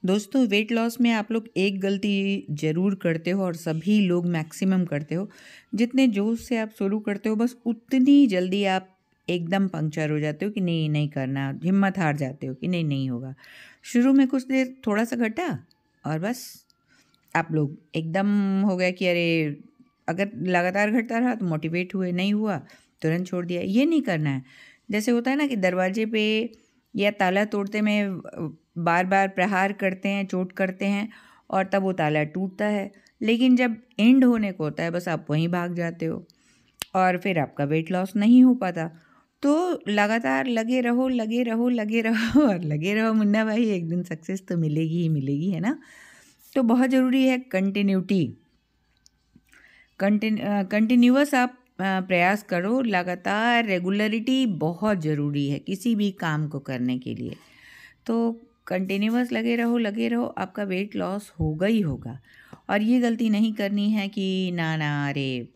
दोस्तों weight loss में आप लोग एक गलती ज़रूर करते हो और सभी लोग मैक्सिमम करते हो। जितने जोश से आप शुरू करते हो बस उतनी जल्दी आप एकदम पंक्चर हो जाते हो कि नहीं नहीं करना, हिम्मत हार जाते हो कि नहीं नहीं होगा। शुरू में कुछ देर थोड़ा सा घटा और बस आप लोग एकदम हो गया कि अरे अगर लगातार घटता रहा तो मोटिवेट हुए, नहीं हुआ तुरंत छोड़ दिया। ये नहीं करना है। जैसे होता है ना कि दरवाजे पे या ताला तोड़ते में बार बार प्रहार करते हैं, चोट करते हैं और तब वो ताला टूटता है। लेकिन जब एंड होने को होता है बस आप वहीं भाग जाते हो और फिर आपका वेट लॉस नहीं हो पाता। तो लगातार लगे रहो, लगे रहो, लगे रहो और लगे रहो मुन्ना भाई, एक दिन सक्सेस तो मिलेगी ही मिलेगी, है ना। तो बहुत ज़रूरी है कंटिन्यूटी। कंटिन्यूअस आप प्रयास करो, लगातार रेगुलरिटी बहुत ज़रूरी है किसी भी काम को करने के लिए। तो कंटिन्यूअस लगे रहो, आपका वेट लॉस होगा ही होगा। और ये गलती नहीं करनी है कि ना ना अरे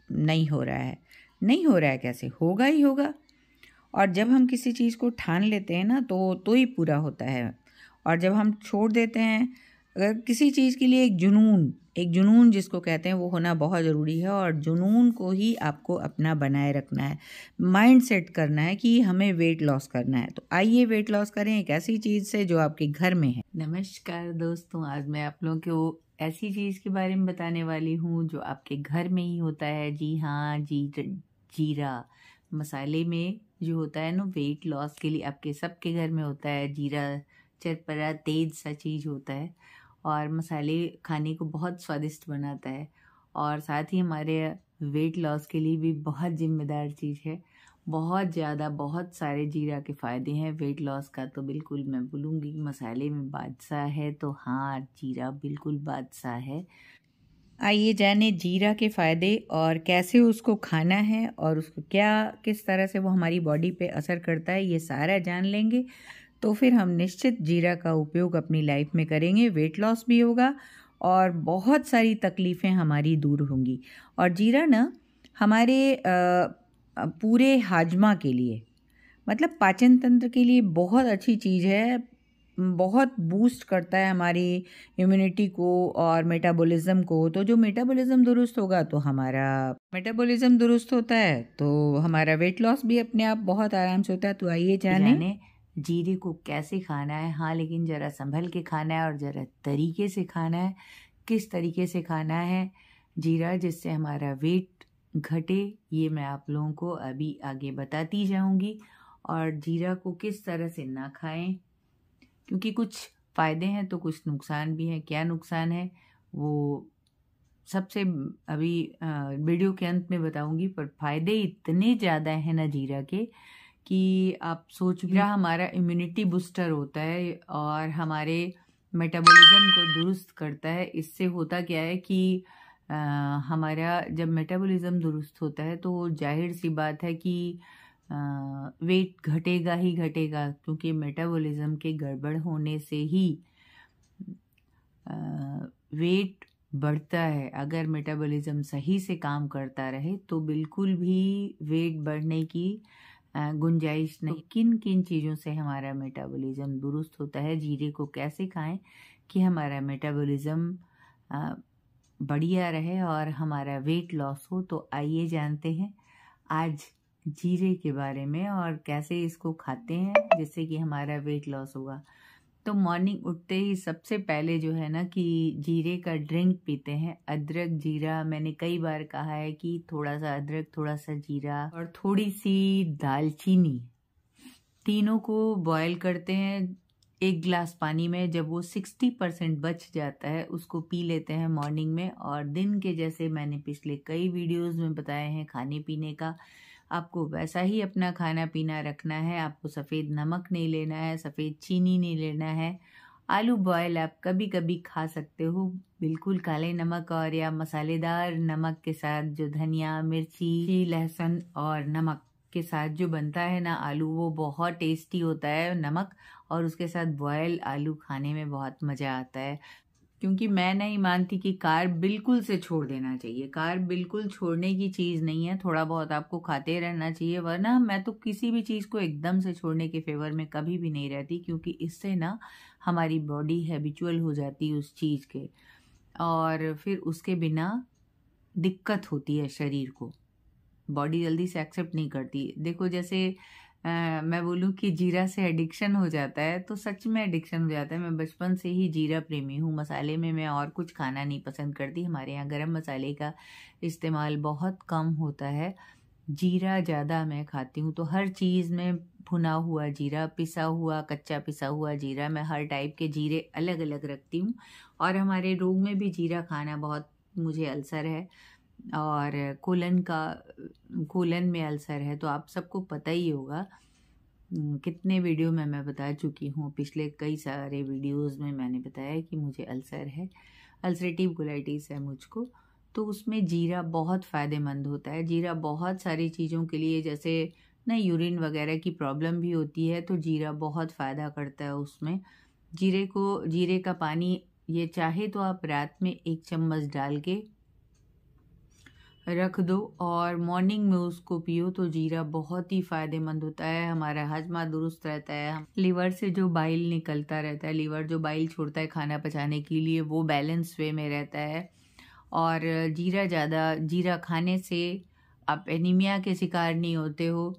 नहीं हो रहा है, नहीं हो रहा है कैसे होगा ही होगा। और जब हम किसी चीज़ को ठान लेते हैं ना तो ही पूरा होता है। और जब हम छोड़ देते हैं, अगर किसी चीज़ के लिए एक जुनून जिसको कहते हैं वो होना बहुत ज़रूरी है। और जुनून को ही आपको अपना बनाए रखना है, माइंड सेट करना है कि हमें वेट लॉस करना है। तो आइए वेट लॉस करें एक ऐसी चीज़ से जो आपके घर में है। नमस्कार दोस्तों, आज मैं आप लोगों को ऐसी चीज़ के बारे में बताने वाली हूँ जो आपके घर में ही होता है। जी हाँ, जीरा मसाले में जो होता है ना, वेट लॉस के लिए आपके सबके घर में होता है। जीरा चरपरा तेज सा चीज़ होता है और मसाले खाने को बहुत स्वादिष्ट बनाता है और साथ ही हमारे वेट लॉस के लिए भी बहुत जिम्मेदार चीज़ है। बहुत ज़्यादा, बहुत सारे जीरा के फ़ायदे हैं वेट लॉस का। तो बिल्कुल मैं बोलूँगी कि मसाले में बादशाह है, तो हाँ, जीरा बिल्कुल बादशाह है। आइए जाने जीरा के फ़ायदे और कैसे उसको खाना है और उसको किस तरह से वो हमारी बॉडी पे असर करता है, ये सारा जान लेंगे। तो फिर हम निश्चित जीरा का उपयोग अपनी लाइफ में करेंगे, वेट लॉस भी होगा और बहुत सारी तकलीफ़ें हमारी दूर होंगी। और जीरा ना हमारे पूरे हाजमा के लिए, मतलब पाचन तंत्र के लिए बहुत अच्छी चीज़ है। बहुत बूस्ट करता है हमारी इम्यूनिटी को और मेटाबॉलिज्म को। तो जो मेटाबॉलिज्म दुरुस्त होगा तो हमारा मेटाबॉलिज्म दुरुस्त होता है तो हमारा वेट लॉस भी अपने आप बहुत आराम से होता है। तो आइए जाने जीरे को कैसे खाना है। हाँ, लेकिन ज़रा संभल के खाना है और ज़रा तरीके से खाना है। किस तरीके से खाना है जीरा जिससे हमारा वेट घटे, ये मैं आप लोगों को अभी आगे बताती जाऊंगी। और जीरा को किस तरह से ना खाएं, क्योंकि कुछ फ़ायदे हैं तो कुछ नुकसान भी हैं। क्या नुकसान है वो सबसे अभी वीडियो के अंत में बताऊंगी। पर फायदे इतने ज़्यादा हैं ना जीरा के कि आप सोच, जीरा हमारा इम्यूनिटी बूस्टर होता है और हमारे मेटाबॉलिज्म को दुरुस्त करता है। इससे होता क्या है कि हमारा जब मेटाबॉलिज्म दुरुस्त होता है तो जाहिर सी बात है कि वेट घटेगा ही घटेगा, क्योंकि मेटाबॉलिज्म के गड़बड़ होने से ही वेट बढ़ता है। अगर मेटाबॉलिज्म सही से काम करता रहे तो बिल्कुल भी वेट बढ़ने की गुंजाइश नहीं। किन किन चीज़ों से हमारा मेटाबॉलिज्म दुरुस्त होता है, जीरे को कैसे खाएं कि हमारा मेटाबॉलिज्म बढ़िया रहे और हमारा वेट लॉस हो। तो आइए जानते हैं आज जीरे के बारे में और कैसे इसको खाते हैं जिससे कि हमारा वेट लॉस होगा। तो मॉर्निंग उठते ही सबसे पहले जो है ना कि जीरे का ड्रिंक पीते हैं। अदरक जीरा, मैंने कई बार कहा है कि थोड़ा सा अदरक, थोड़ा सा जीरा और थोड़ी सी दालचीनी, तीनों को बॉयल करते हैं 1 गिलास पानी में। जब वो 60% बच जाता है उसको पी लेते हैं मॉर्निंग में। और दिन के, जैसे मैंने पिछले कई वीडियोस में बताए हैं खाने पीने का, आपको वैसा ही अपना खाना पीना रखना है। आपको सफ़ेद नमक नहीं लेना है, सफ़ेद चीनी नहीं लेना है। आलू बॉयल आप कभी कभी खा सकते हो, बिल्कुल काले नमक और या मसालेदार नमक के साथ, जो धनिया, मिर्ची, लहसुन और नमक के साथ जो बनता है ना आलू, वो बहुत टेस्टी होता है नमक। और उसके साथ बॉयल आलू खाने में बहुत मज़ा आता है। क्योंकि मैं नहीं मानती कि कार्ब बिल्कुल से छोड़ देना चाहिए। कार्ब बिल्कुल छोड़ने की चीज़ नहीं है, थोड़ा बहुत आपको खाते रहना चाहिए। वरना मैं तो किसी भी चीज़ को एकदम से छोड़ने के फेवर में कभी भी नहीं रहती, क्योंकि इससे ना हमारी बॉडी हैबिचुअल हो जाती है उस चीज़ के, और फिर उसके बिना दिक्कत होती है शरीर को, बॉडी जल्दी से एक्सेप्ट नहीं करती। देखो जैसे मैं बोलूँ कि जीरा से एडिक्शन हो जाता है, तो सच में एडिक्शन हो जाता है। मैं बचपन से ही जीरा प्रेमी हूँ। मसाले में मैं और कुछ खाना नहीं पसंद करती। हमारे यहाँ गरम मसाले का इस्तेमाल बहुत कम होता है, जीरा ज़्यादा मैं खाती हूँ। तो हर चीज़ में भुना हुआ जीरा, पिसा हुआ, कच्चा पिसा हुआ जीरा, मैं हर टाइप के जीरे अलग अलग रखती हूँ। और हमारे रोग में भी जीरा खाना बहुत, मुझे अल्सर है और कोलन में अल्सर है, तो आप सबको पता ही होगा। कितने वीडियो में मैं बता चुकी हूँ, पिछले कई सारे वीडियोस में मैंने बताया कि मुझे अल्सर है, अल्सरेटिव कोलाइटिस है मुझको। तो उसमें जीरा बहुत फ़ायदेमंद होता है। जीरा बहुत सारी चीज़ों के लिए, जैसे ना यूरिन वगैरह की प्रॉब्लम भी होती है, तो जीरा बहुत फ़ायदा करता है उसमें। जीरे का पानी, ये चाहे तो आप रात में 1 चम्मच डाल के रख दो और मॉर्निंग में उसको पियो, तो जीरा बहुत ही फ़ायदेमंद होता है। हमारा हजमा दुरुस्त रहता है, लीवर से जो बाइल निकलता रहता है, लीवर जो बाइल छोड़ता है खाना पचाने के लिए, वो बैलेंस वे में रहता है। और जीरा खाने से आप एनीमिया के शिकार नहीं होते हो।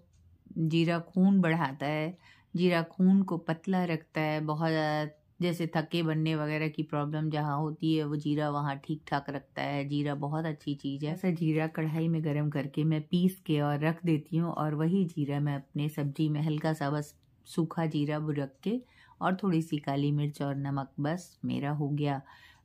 जीरा खून बढ़ाता है, जीरा खून को पतला रखता है। बहुत ज़्यादा जैसे थक्के बनने वगैरह की प्रॉब्लम जहाँ होती है, वो जीरा वहाँ ठीक ठाक रखता है। जीरा बहुत अच्छी चीज़ है। ऐसा जीरा कढ़ाई में गर्म करके मैं पीस के और रख देती हूँ, और वही जीरा मैं अपने सब्जी में हल्का सा बस सूखा जीरा रख के और थोड़ी सी काली मिर्च और नमक, बस मेरा हो गया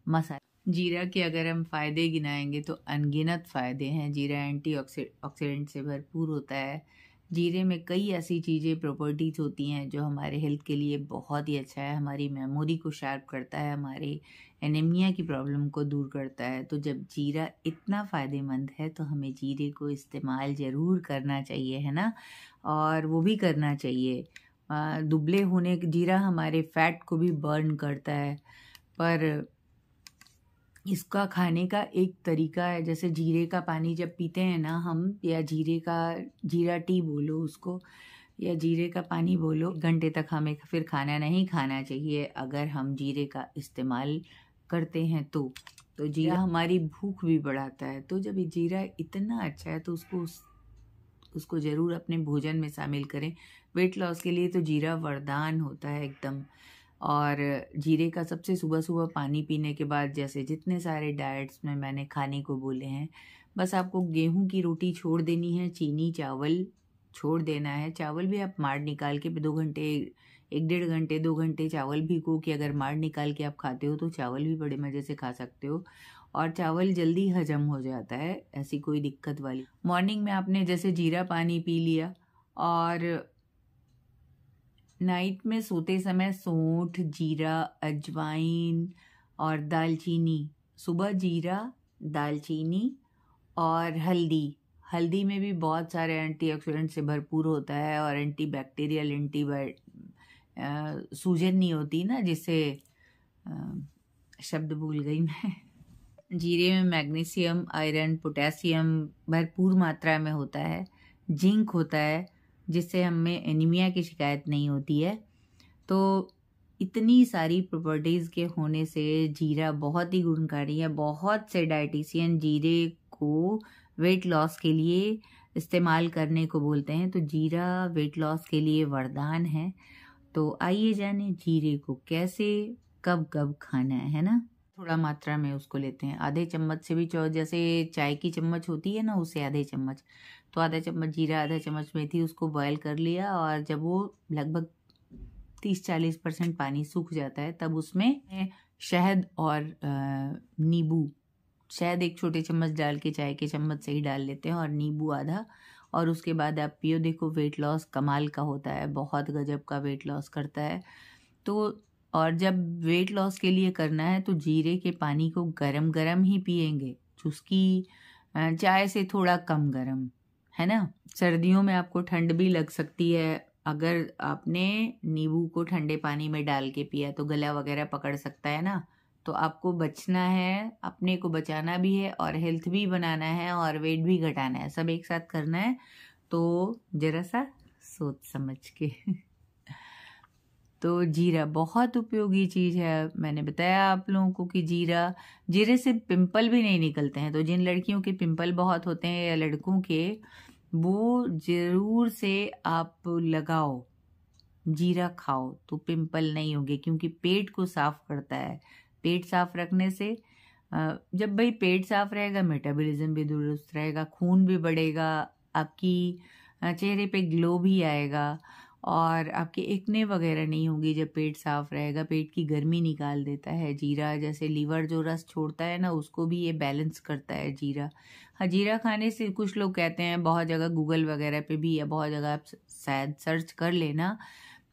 मसाला। जीरा के अगर हम फ़ायदे गिनाएंगे तो अनगिनत फ़ायदे हैं। जीरा एंटीऑक्सीडेंट से भरपूर होता है। जीरे में कई ऐसी चीज़ें, प्रॉपर्टीज़ होती हैं जो हमारे हेल्थ के लिए बहुत ही अच्छा है। हमारी मेमोरी को शार्प करता है, हमारे एनीमिया की प्रॉब्लम को दूर करता है। तो जब जीरा इतना फ़ायदेमंद है तो हमें जीरे को इस्तेमाल ज़रूर करना चाहिए, है ना। और वो भी करना चाहिए दुबले होने। जीरा हमारे फैट को भी बर्न करता है, पर इसका खाने का एक तरीका है। जैसे जीरे का पानी जब पीते हैं ना हम, या जीरा टी बोलो उसको, या जीरे का पानी बोलो, घंटे तक हमें फिर खाना नहीं खाना चाहिए अगर हम जीरे का इस्तेमाल करते हैं तो जीरा हमारी भूख भी बढ़ाता है। तो जब ये जीरा इतना अच्छा है तो उसको ज़रूर अपने भोजन में शामिल करें। वेट लॉस के लिए तो जीरा वरदान होता है एकदम। और जीरे का सबसे सुबह सुबह पानी पीने के बाद, जैसे जितने सारे डाइट्स में मैंने खाने को बोले हैं, बस आपको गेहूं की रोटी छोड़ देनी है, चीनी चावल छोड़ देना है। चावल भी आप माड़ निकाल के 2 घंटे, 1-1.5 घंटे, 2 घंटे चावल भिगो के अगर माड़ निकाल के आप खाते हो तो चावल भी बड़े मज़े से खा सकते हो। और चावल जल्दी हजम हो जाता है, ऐसी कोई दिक्कत वाली। मॉर्निंग में आपने जैसे जीरा पानी पी लिया, और नाइट में सोते समय सौंठ, जीरा, अजवाइन और दालचीनी, सुबह जीरा, दालचीनी और हल्दी में भी बहुत सारे एंटीऑक्सीडेंट से भरपूर होता है, और एंटीबैक्टीरियल, सूजन नहीं होती ना, जिससे शब्द भूल गई मैं। जीरे में मैग्नीशियम, आयरन, पोटेशियम भरपूर मात्रा में होता है। जिंक होता है, जिससे हमें एनीमिया की शिकायत नहीं होती है। तो इतनी सारी प्रॉपर्टीज़ के होने से जीरा बहुत ही गुणकारी है। बहुत से डाइटिशियन जीरे को वेट लॉस के लिए इस्तेमाल करने को बोलते हैं, तो जीरा वेट लॉस के लिए वरदान है। तो आइए जाने जीरे को कैसे कब कब खाना है ना। थोड़ा मात्रा में उसको लेते हैं, आधे चम्मच से भी जैसे चाय की चम्मच होती है ना, उससे आधे चम्मच। तो आधा चम्मच जीरा, आधा चम्मच मेथी, उसको बॉयल कर लिया, और जब वो लगभग 30-40% पानी सूख जाता है, तब उसमें शहद और नींबू, शहद 1 छोटे चम्मच डाल के चाय के चम्मच से ही डाल लेते हैं, और नींबू आधा, और उसके बाद आप पियो। देखो वेट लॉस कमाल का होता है, बहुत गजब का वेट लॉस करता है। तो और जब वेट लॉस के लिए करना है तो जीरे के पानी को गरम गरम ही पिएंगे, चुस्की चाय से थोड़ा कम गरम, है ना। सर्दियों में आपको ठंड भी लग सकती है, अगर आपने नींबू को ठंडे पानी में डाल के पिया तो गला वगैरह पकड़ सकता है ना, तो आपको बचना है, अपने को बचाना भी है और हेल्थ भी बनाना है और वेट भी घटाना है, सब एक साथ करना है। तो जरा सा सोच समझ के तो जीरा बहुत उपयोगी चीज़ है। मैंने बताया आप लोगों को कि जीरे से पिंपल भी नहीं निकलते हैं। तो जिन लड़कियों के पिंपल बहुत होते हैं या लड़कों के, वो ज़रूर से आप लगाओ, जीरा खाओ तो पिंपल नहीं होंगे, क्योंकि पेट को साफ करता है। पेट साफ रखने से जब भाई पेट साफ रहेगा, मेटाबॉलिज्म भी दुरुस्त रहेगा, खून भी बढ़ेगा, आपकी चेहरे पे ग्लो भी आएगा और आपके एक्ने वगैरह नहीं होंगी जब पेट साफ रहेगा। पेट की गर्मी निकाल देता है जीरा, जैसे लीवर जो रस छोड़ता है ना, उसको भी ये बैलेंस करता है जीरा। हाँ, जीरा खाने से कुछ लोग कहते हैं, बहुत जगह गूगल वगैरह पे भी या बहुत जगह आप शायद सर्च कर लेना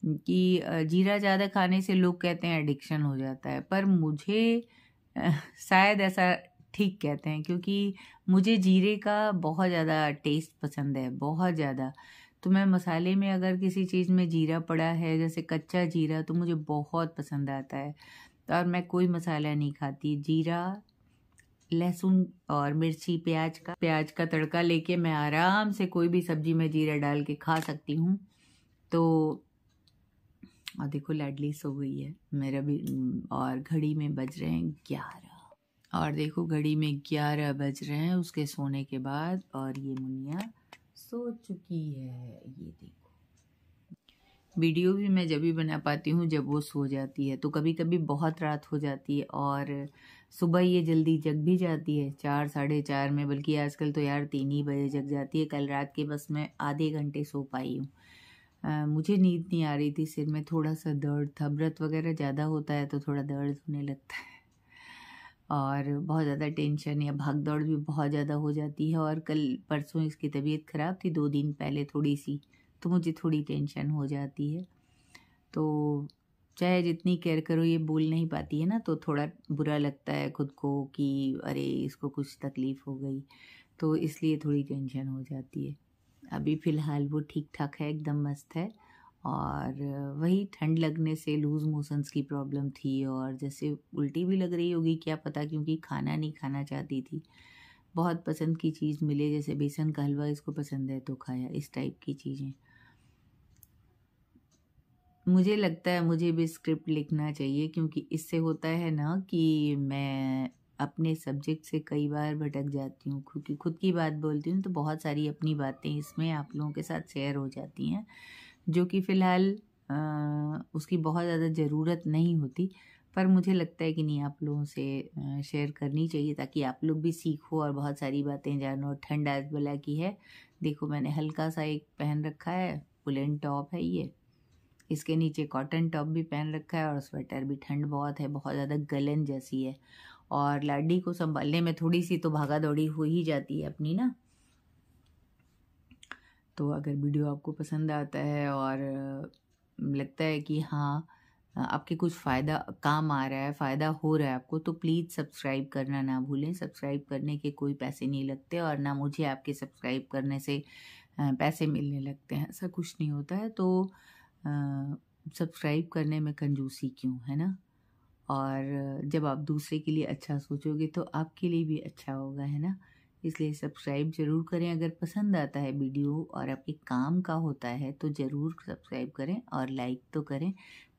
कि जीरा ज़्यादा खाने से लोग कहते हैं एडिक्शन हो जाता है। पर मुझे शायद ऐसा ठीक कहते हैं, क्योंकि मुझे जीरे का बहुत ज़्यादा टेस्ट पसंद है, बहुत ज़्यादा। तो मैं मसाले में अगर किसी चीज़ में जीरा पड़ा है, जैसे कच्चा जीरा, तो मुझे बहुत पसंद आता है। और मैं कोई मसाला नहीं खाती, जीरा, लहसुन और मिर्ची, प्याज का तड़का लेके मैं आराम से कोई भी सब्जी में जीरा डाल के खा सकती हूँ। तो और देखो लाडली सो गई है मेरा भी, और घड़ी में बज रहे हैं 11, और देखो घड़ी में 11 बज रहे हैं उसके सोने के बाद, और ये मुनिया सो चुकी है। ये देखो, वीडियो भी मैं जब भी बना पाती हूँ जब वो सो जाती है। तो कभी कभी बहुत रात हो जाती है और सुबह ये जल्दी जग भी जाती है, 4 साढ़े 4 में, बल्कि आजकल तो यार 3 ही बजे जग जाती है। कल रात के बस मैं आधे घंटे सो पाई हूँ। मुझे नींद नहीं आ रही थी, सिर में थोड़ा सा दर्द था, व्रत वगैरह ज़्यादा होता है तो थोड़ा दर्द होने लगता है, और बहुत ज़्यादा टेंशन या भाग दौड़ भी बहुत ज़्यादा हो जाती है। और कल परसों इसकी तबीयत ख़राब थी, 2 दिन पहले थोड़ी सी, तो मुझे थोड़ी टेंशन हो जाती है। तो चाहे जितनी केयर करो, ये बोल नहीं पाती है ना, तो थोड़ा बुरा लगता है खुद को कि अरे इसको कुछ तकलीफ़ हो गई, तो इसलिए थोड़ी टेंशन हो जाती है। अभी फ़िलहाल वो ठीक ठाक है, एकदम मस्त है। और वही ठंड लगने से लूज़ मोशंस की प्रॉब्लम थी, और जैसे उल्टी भी लग रही होगी क्या पता, क्योंकि खाना नहीं खाना चाहती थी। बहुत पसंद की चीज़ मिले, जैसे बेसन का हलवा इसको पसंद है तो खाया, इस टाइप की चीज़ें। मुझे लगता है मुझे भी स्क्रिप्ट लिखना चाहिए, क्योंकि इससे होता है ना कि मैं अपने सब्जेक्ट से कई बार भटक जाती हूँ, क्योंकि खुद की बात बोलती हूँ तो बहुत सारी अपनी बातें इसमें आप लोगों के साथ शेयर हो जाती हैं, जो कि फ़िलहाल उसकी बहुत ज़्यादा ज़रूरत नहीं होती। पर मुझे लगता है कि नहीं, आप लोगों से शेयर करनी चाहिए, ताकि आप लोग भी सीखो और बहुत सारी बातें जानो। ठंड आज भला की है, देखो मैंने हल्का सा एक पहन रखा है, वुलन टॉप है ये, इसके नीचे कॉटन टॉप भी पहन रखा है, और स्वेटर भी। ठंड बहुत है, बहुत ज़्यादा गलन जैसी है, और लाडी को संभालने में थोड़ी सी तो भागा दौड़ी हो ही जाती है अपनी ना। तो अगर वीडियो आपको पसंद आता है और लगता है कि हाँ आपके कुछ फ़ायदा काम आ रहा है, फ़ायदा हो रहा है आपको, तो प्लीज़ सब्सक्राइब करना ना भूलें। सब्सक्राइब करने के कोई पैसे नहीं लगते, और ना मुझे आपके सब्सक्राइब करने से पैसे मिलने लगते हैं, ऐसा कुछ नहीं होता है। तो सब्सक्राइब करने में कंजूसी क्यों, है ना। और जब आप दूसरे के लिए अच्छा सोचोगे तो आपके लिए भी अच्छा होगा, है ना। इसलिए सब्सक्राइब ज़रूर करें, अगर पसंद आता है वीडियो और आपके काम का होता है तो ज़रूर सब्सक्राइब करें, और लाइक तो करें,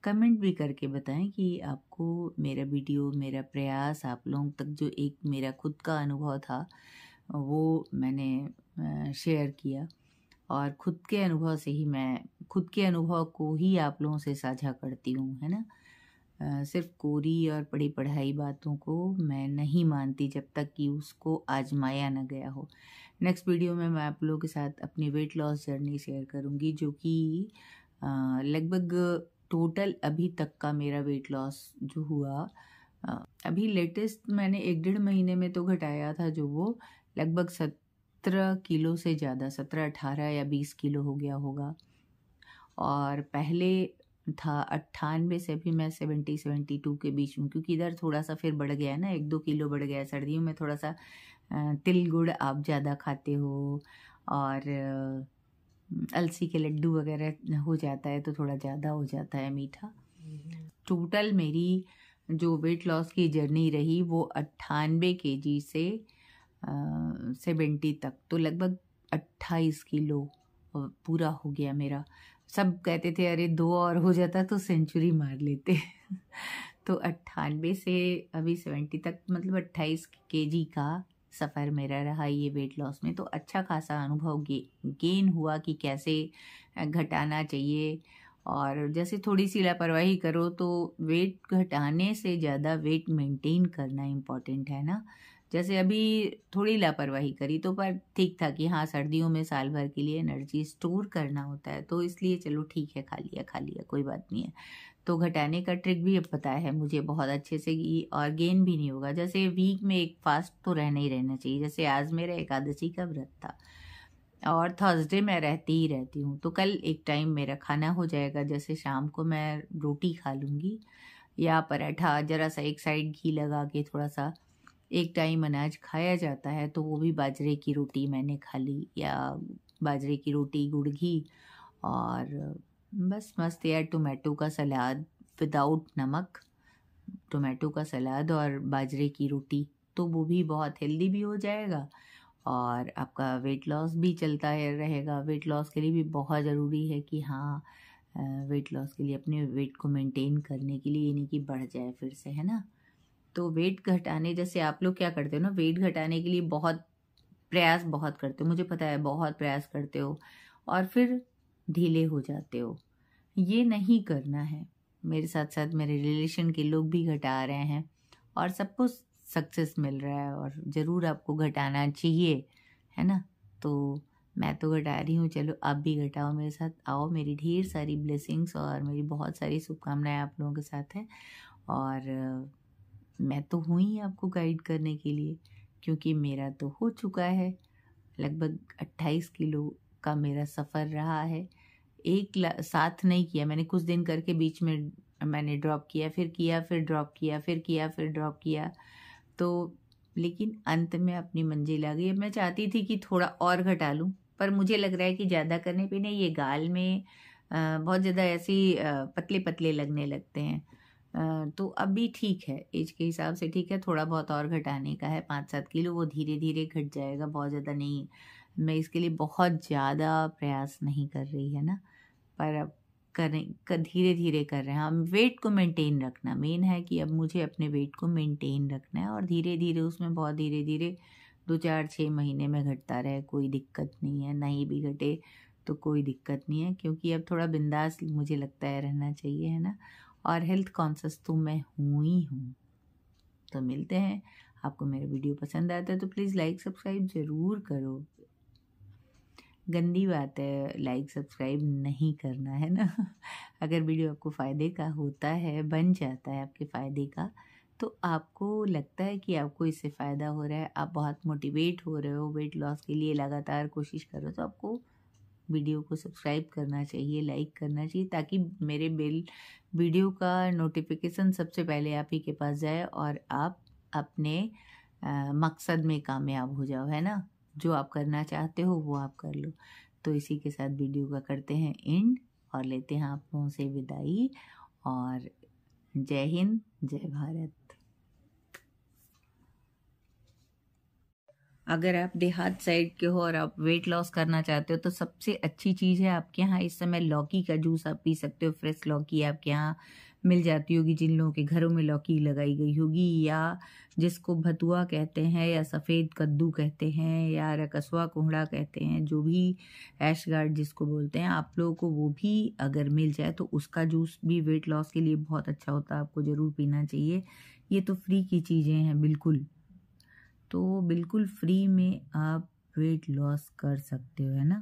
कमेंट भी करके बताएं कि आपको मेरा वीडियो, मेरा प्रयास आप लोगों तक, जो एक मेरा खुद का अनुभव था वो मैंने शेयर किया, और खुद के अनुभव से ही मैं खुद के अनुभव को ही आप लोगों से साझा करती हूँ, है ना। सिर्फ कोरी और पढ़ी पढ़ाई बातों को मैं नहीं मानती जब तक कि उसको आजमाया ना गया हो। नेक्स्ट वीडियो में मैं आप लोगों के साथ अपनी वेट लॉस जर्नी शेयर करूँगी, जो कि लगभग टोटल अभी तक का मेरा वेट लॉस जो हुआ, अभी लेटेस्ट मैंने 1-1.5 महीने में तो घटाया था, जो वो लगभग 17 किलो से ज़्यादा, 17, 18 या 20 किलो हो गया होगा। और पहले था 98 से, अभी मैं 70-72 के बीच में, क्योंकि इधर थोड़ा सा फिर बढ़ गया है ना, 1-2 किलो बढ़ गया है। सर्दियों में थोड़ा सा तिल गुड़ आप ज़्यादा खाते हो, और अलसी के लड्डू वगैरह हो जाता है तो थोड़ा ज़्यादा हो जाता है मीठा। टोटल मेरी जो वेट लॉस की जर्नी रही वो 98 kg से 70 तक, तो लगभग 28 किलो पूरा हो गया मेरा। सब कहते थे अरे 2 और हो जाता तो सेंचुरी मार लेते तो 98 से अभी 70 तक, मतलब 28 kg का सफ़र मेरा रहा ये वेट लॉस में। तो अच्छा खासा अनुभव गेन हुआ कि कैसे घटाना चाहिए। और जैसे थोड़ी सी लापरवाही करो तो वेट घटाने से ज़्यादा वेट मेंटेन करना इम्पॉर्टेंट है ना। जैसे अभी थोड़ी लापरवाही करी तो पर ठीक था कि हाँ सर्दियों में साल भर के लिए एनर्जी स्टोर करना होता है, तो इसलिए चलो ठीक है, खा लिया कोई बात नहीं है। तो घटाने का ट्रिक भी अब पता है मुझे बहुत अच्छे से, और गेन भी नहीं होगा। जैसे वीक में एक फास्ट तो रहना चाहिए। जैसे आज मेरा एकादशी का व्रत था और थर्सडे मैं रहती हूँ, तो कल एक टाइम मेरा खाना हो जाएगा। जैसे शाम को मैं रोटी खा लूँगी या पराठा, ज़रा सा एक साइड घी लगा के थोड़ा सा। एक टाइम अनाज खाया जाता है तो वो भी बाजरे की रोटी मैंने खा ली, या बाजरे की रोटी गुड़ घी, और बस मस्त यार टोमेटो का सलाद विदाउट नमक, टोमेटो का सलाद और बाजरे की रोटी, तो वो भी बहुत हेल्दी भी हो जाएगा और आपका वेट लॉस भी चलता रहेगा। वेट लॉस के लिए भी बहुत ज़रूरी है कि हाँ वेट लॉस के लिए अपने वेट को मेंटेन करने के लिए, ये नहीं कि बढ़ जाए फिर से, है ना। तो वेट घटाने, जैसे आप लोग क्या करते हो ना, वेट घटाने के लिए प्रयास बहुत करते हो, मुझे पता है बहुत प्रयास करते हो और फिर ढीले हो जाते हो। ये नहीं करना है। मेरे साथ साथ मेरे रिलेशन के लोग भी घटा रहे हैं और सबको सक्सेस मिल रहा है, और ज़रूर आपको घटाना चाहिए, है ना। तो मैं तो घटा रही हूँ, चलो आप भी घटाओ मेरे साथ, आओ। मेरी ढेर सारी ब्लेसिंग्स और मेरी बहुत सारी शुभकामनाएं आप लोगों के साथ हैं। और मैं तो हूँ ही आपको गाइड करने के लिए, क्योंकि मेरा तो हो चुका है। लगभग 28 किलो का मेरा सफ़र रहा है। साथ नहीं किया मैंने, कुछ दिन करके बीच में मैंने ड्रॉप किया, फिर किया, फिर ड्रॉप किया, फिर किया, फिर ड्रॉप किया। तो लेकिन अंत में अपनी मंजिल आ गई। अब मैं चाहती थी कि थोड़ा और घटा लूँ, पर मुझे लग रहा है कि ज़्यादा करने पे नहीं, ये गाल में बहुत ज़्यादा ऐसी पतले पतले लगने लगते हैं। तो अब भी ठीक है, एज के हिसाब से ठीक है। थोड़ा बहुत और घटाने का है, 5-7 किलो, वो धीरे धीरे घट जाएगा, बहुत ज़्यादा नहीं। मैं इसके लिए बहुत ज़्यादा प्रयास नहीं कर रही है ना, पर अब धीरे धीरे कर रहे हैं हम। वेट को मेंटेन रखना मेन है कि अब मुझे अपने वेट को मेंटेन रखना है, और धीरे धीरे उसमें बहुत धीरे धीरे 2-4-6 महीने में घटता रहे, कोई दिक्कत नहीं है। नहीं भी घटे तो कोई दिक्कत नहीं है, क्योंकि अब थोड़ा बिंदास मुझे लगता है रहना चाहिए, है ना। और हेल्थ कॉन्शियस तो मैं हूँ ही हूँ। तो मिलते हैं। आपको मेरा वीडियो पसंद आता है तो प्लीज़ लाइक सब्सक्राइब ज़रूर करो। गंदी बात है लाइक सब्सक्राइब नहीं करना, है ना। अगर वीडियो आपको फ़ायदे का होता है, बन जाता है आपके फ़ायदे का, तो आपको लगता है कि आपको इससे फ़ायदा हो रहा है, आप बहुत मोटिवेट हो रहे हो वेट लॉस के लिए, लगातार कोशिश कर रहे हो, तो आपको वीडियो को सब्सक्राइब करना चाहिए, लाइक करना चाहिए, ताकि मेरे वीडियो का नोटिफिकेशन सबसे पहले आप ही के पास जाए और आप अपने मकसद में कामयाब हो जाओ, है ना। जो आप करना चाहते हो वो आप कर लो। तो इसी के साथ वीडियो का करते हैं एंड और लेते हैं आप लोगों से विदाई। और जय हिंद, जय भारत। अगर आप देहात साइड के हो और आप वेट लॉस करना चाहते हो तो सबसे अच्छी चीज़ है, आपके यहाँ इस समय लौकी का जूस आप पी सकते हो। फ्रेश लौकी आपके यहाँ मिल जाती होगी, जिन लोगों के घरों में लौकी लगाई गई होगी, या जिसको भतुआ कहते हैं, या सफ़ेद कद्दू कहते हैं, या रकसवा कोहड़ा कहते हैं, जो भी ऐशगार्ड जिसको बोलते हैं, आप लोगों को वो भी अगर मिल जाए तो उसका जूस भी वेट लॉस के लिए बहुत अच्छा होता है, आपको ज़रूर पीना चाहिए। ये तो फ्री की चीज़ें हैं बिल्कुल, तो बिल्कुल फ्री में आप वेट लॉस कर सकते हो, है ना।